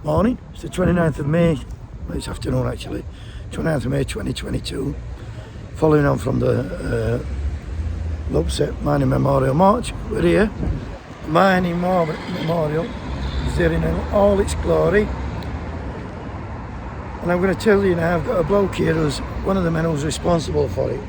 Morning, it's the 29th of May, well, it's afternoon actually, 29th of May 2022. Following on from the Lupset Mining Memorial March, we're here. Mining Memorial is there in all its glory. And I'm going to tell you now, I've got a bloke here who's one of the men who's responsible for it.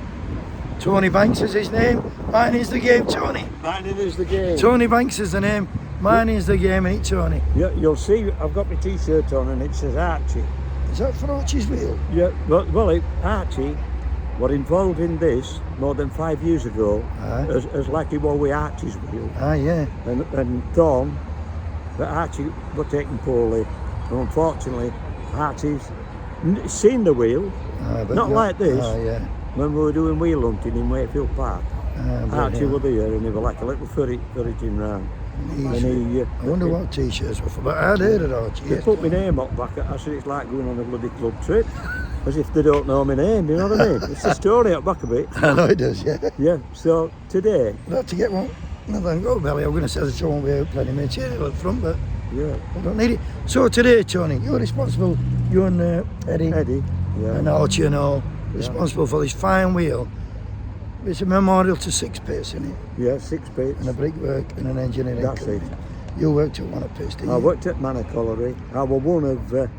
Tony Banks is his name. Mining is the game, Tony. Mining is the game. Tony Banks is the name. Mining is the game, ain't it, Tony? Yeah, you'll see, I've got my t-shirt on and it says Archie. Is that for Archie's wheel? Yeah, well, Archie were involved in this more than 5 years ago, as like he was with Archie's wheel. Yeah. And Thorn, but Archie were taken poorly. And unfortunately, Archie's seen the wheel, not like this, when we were doing wheel hunting in Wakefield Park. Archie was there and he was like a little ferreting round. And I wonder what t-shirts were for, but I'd heard of Archie. They put my name up back. I said it's like going on a bloody club trip, as if they don't know my name. You know what I mean? It's a story up back a bit. I know it does, yeah. Yeah. So today, I'd have to get one. Another go belly. I'm going to say that I won't be out plenty material up front, but yeah, I don't need it. So today, Tony, you're responsible. You and Eddie, yeah, and Archie and all responsible for this fine wheel. It's a memorial to 6 pits, isn't it? Yeah, 6 pits. And a brickwork and an engineering That's company. it. You worked at one of pits, didn't you? I worked at Manor Colliery. I was one of the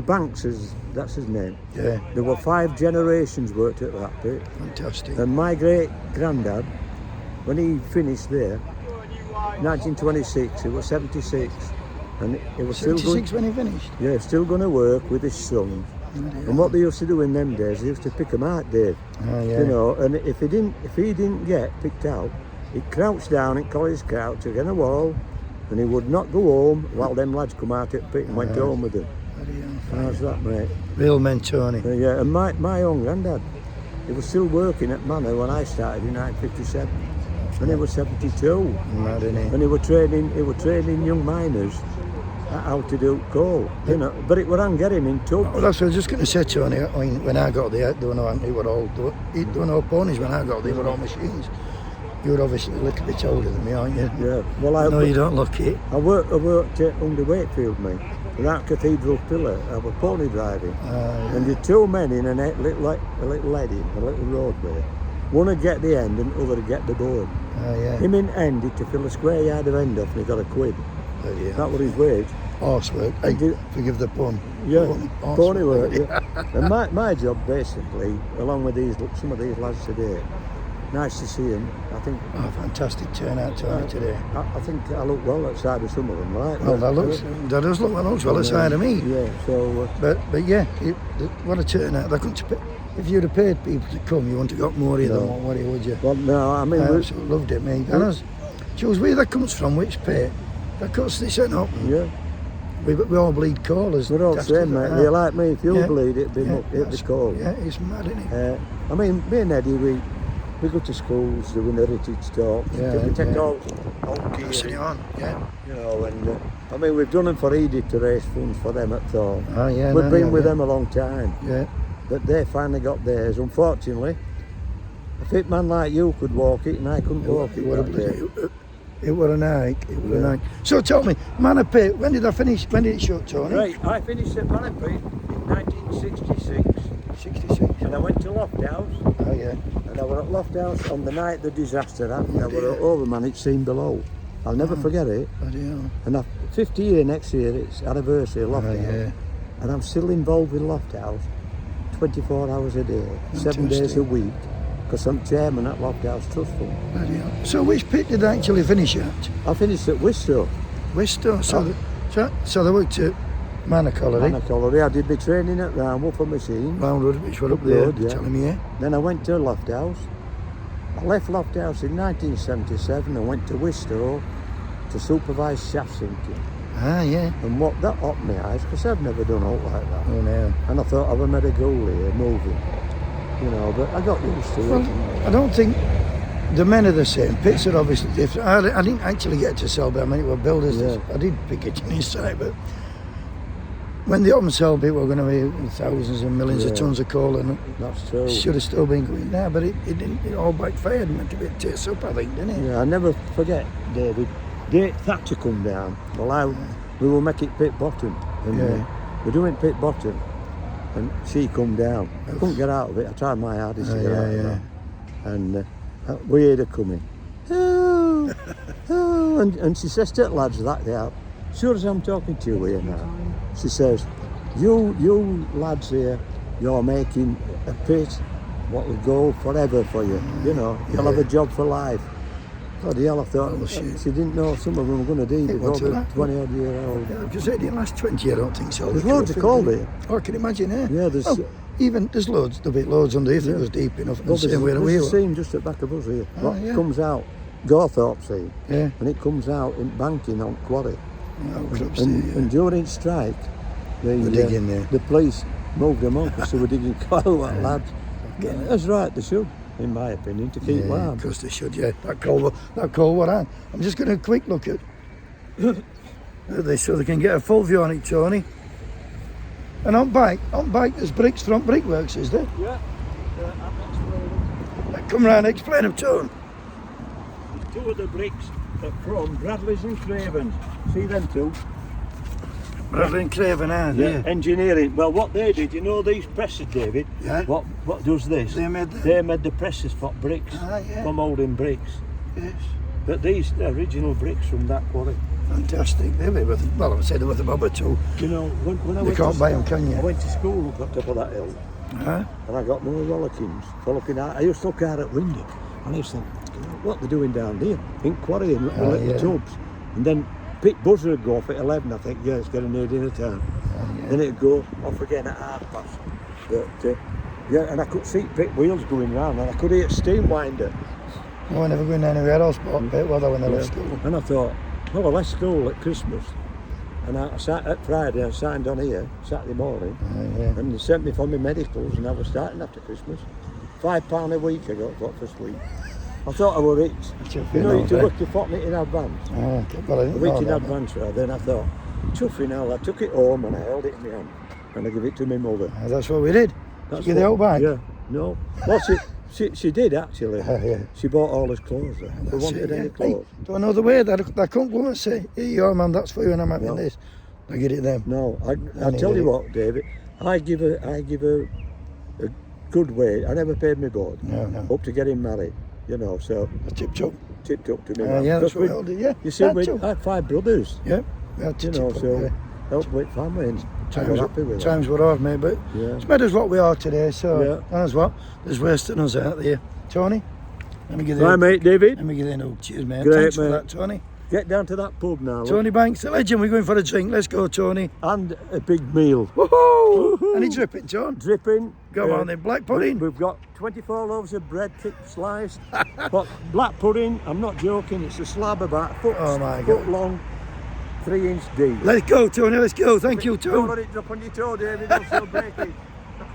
Banks, that's his name. Yeah. There were 5 generations worked at that pit. Fantastic. And my great granddad, when he finished there, 1926, he was 76. And it was 76 when he finished? Yeah, still going to work with his son. And what they used to do in them days, they used to pick him out, Dave. You know, and if he didn't get picked out, he'd crouch down in College Crouch against a wall, and he would not go home while them lads come out at the pit and went home with him. How's that, mate? Real men, Tony. Yeah, and my own granddad, he was still working at Manor when I started in 1957, and he was 72. Mad, isn't he? And he was training young miners how to do coal, you know, but it were on getting in tubs. Well, that's what I was just going to say, Tony. When I got there, there were no ponies when I got there, they were all machines. You're obviously a little bit older than me, aren't you? Yeah. Well, no, you don't look it. I worked under Wakefield, mate. That Cathedral Pillar, I was pony driving. And the 2 men in a little eddy, a little roadway. One would get the end and the other would get the board. Him in end, he to fill a square yard of end off and he got a quid. That was his wage. Horse work. Forgive the pun. Yeah, pony work. Yeah. And my job basically, along with some of these lads today, nice to see them. I think. Oh, fantastic turnout today. I think I look well outside of some of them, right? Well, that does look well outside of me. Yeah. So. But yeah, what a turnout! If you'd have paid people to come, you wouldn't have got more of them, would you? Well, no, I mean, I absolutely loved it, mate. And Jules, where that comes from? Which pit? Because they said no. Yeah. We all bleed coal. We're all the same, mate. You're like me, if you bleed, it'd be coal. Yeah, it's mad, isn't it? I mean, me and Eddie, we go to schools doing heritage talks. We take all gear on, you know, and I mean, we've done them for Edith to raise funds for them at Thorn. We've been with them a long time. Yeah. But they finally got theirs. Unfortunately, a fit man like you could walk it and I couldn't walk it. It were a night. So tell me, Manor Pit, when did I finish? When did it shut, Tony? Right, I finished at Manor Pit in 1966. 66. And I went to Lofthouse. Oh yeah. And I was at Lofthouse on the night the disaster happened. I was at overman, it's seen below. I'll never forget it. And 50 years next year, it's anniversary of Lofthouse. And I'm still involved in Lofthouse 24 hours a day, 7 days a week. Because I'm chairman at Lofthouse Trust Fund. So which pit did I actually finish at? I finished at Wistow. Wistow? So they worked at Manor Colliery? Manor Colliery. I did my training at Roundwood for machines. Roundwood, which were up there, telling me, yeah. Then I went to Lofthouse. I left Lofthouse in 1977 and went to Wistow to supervise shaft sinking. And what that opened my eyes, because I've never done out like that. Oh no. And I thought I've made a goal here, moving. You know, but I got used to it. I don't think the men are the same. Pits are obviously different. I didn't actually get to Selby. I mean, it were builders. I did pick it in his side, but when they opened Selby, we were going to be thousands and millions of tons of coal, and that's true. Should have still been going there, but it didn't. It all backfired and went a bit tits up, I think, didn't it? Yeah, I never forget, David. Thatcher come down. Well, we will make it pit bottom. And Yeah. we're doing pit bottom, and she come down. I couldn't get out of it. I tried my hardest to get out of that. And we heard her coming. Oh, oh, and she says to the lads that day out, sure as I'm talking to you here now, she says, you lads here, you're making a pit what will go forever for you. You know, you'll have a job for life. Bloody hell, I thought, she didn't know some of them were going to die before they're 20 odd year old. Yeah, because it didn't last 20 years, I don't think so. There's loads of coal there. Oh, I can imagine, eh? Yeah, there's... even, there's loads, there'll be loads under if it was deep enough. And the same way we there's a were. seam just at the back of us here. Oh, What yeah. comes out, Gawthorpe seam, Yeah. and it comes out in banking on quarry. Oh, And during strike, We're digging there. the police moved them on because they were digging quite a lot, lads. That's right, they should, in my opinion, to keep warm. Of course they should, yeah. That coal were on. I'm just going to quick look at this so they can get a full view on it, Tony. And on bike, there's bricks from Brickworks, is there? Yeah. Come round, explain them, Tone. Two of the bricks are from Bradley's and Cravens. See them two? Bradley and Craven, yeah. Engineering. Well, what they did, you know these presses, David? Yeah. What does this? They made the presses for bricks, yeah. for moulding bricks. Yes. But these are original bricks from that quarry. Fantastic. They were worth, well, I would say they're worth a bob or two. You know, when I You went can't to buy 'em, school, can you? I went to school up top of that hill, Huh? and I got more rollickins for looking out. I used to look out at window, and I used to think, what they're doing down there? In quarry and little yeah. tubs. And then pit buzzer would go off at 11, I think, yeah, it's getting near dinner time. Then it'd go off again at 1:30. But, yeah, and I could see pit wheels going round, and I could hear steam winder. No one ever going anywhere else but pit, were they, when they left school? And I thought, well, I left school at Christmas, and I sat at Friday, I signed on here, Saturday morning, and they sent me for my medicals, and I was starting after Christmas. £5 a week I got for first week. I thought I were rich. You know, you work your fortnight in advance. Okay, well, I A didn't week know in that. advance, right? Then I thought, chuffing hell, I took it home and I held it in my hand, and I gave it to my mother. That's what we did. That's Did you get the old bag? Yeah, no. Well, she did actually. Yeah. She bought all his clothes. If we wanted any clothes. Hey, do I know the way that I couldn't go and say, here you are, man, that's for you, and I'm having this. I get it them. No, I tell you what, David, I give her a good wage. I never paid my board. No. Up to getting married, you know, so A tip-top. tipped up to me. Yeah, that's what we all did, yeah. You see, That I too. had 5 brothers, Yeah. you know, so helped with family and I was happy with that. Times were hard, mate, but Yeah. it's made us what we are today, so Yeah. that's what. There's wasting us out there. Tony, let me give you Right, mate, David, let me give you a note. Cheers, mate. Great, Thanks for mate. that, Tony. get down to that pub now. look. Tony Banks, the legend. We're going for a drink. Let's go, Tony. And a big meal. Woohoo! And he's dripping, John. Dripping. Go on then, black pudding. We've got 24 loaves of bread, thick sliced. But black pudding, I'm not joking, it's a slab about a foot, Oh my foot God. long, 3 inch deep. Let's go, Tony. Let's go. Thank you, Don't Tony. let it drop on your toe, David, else you'll break it.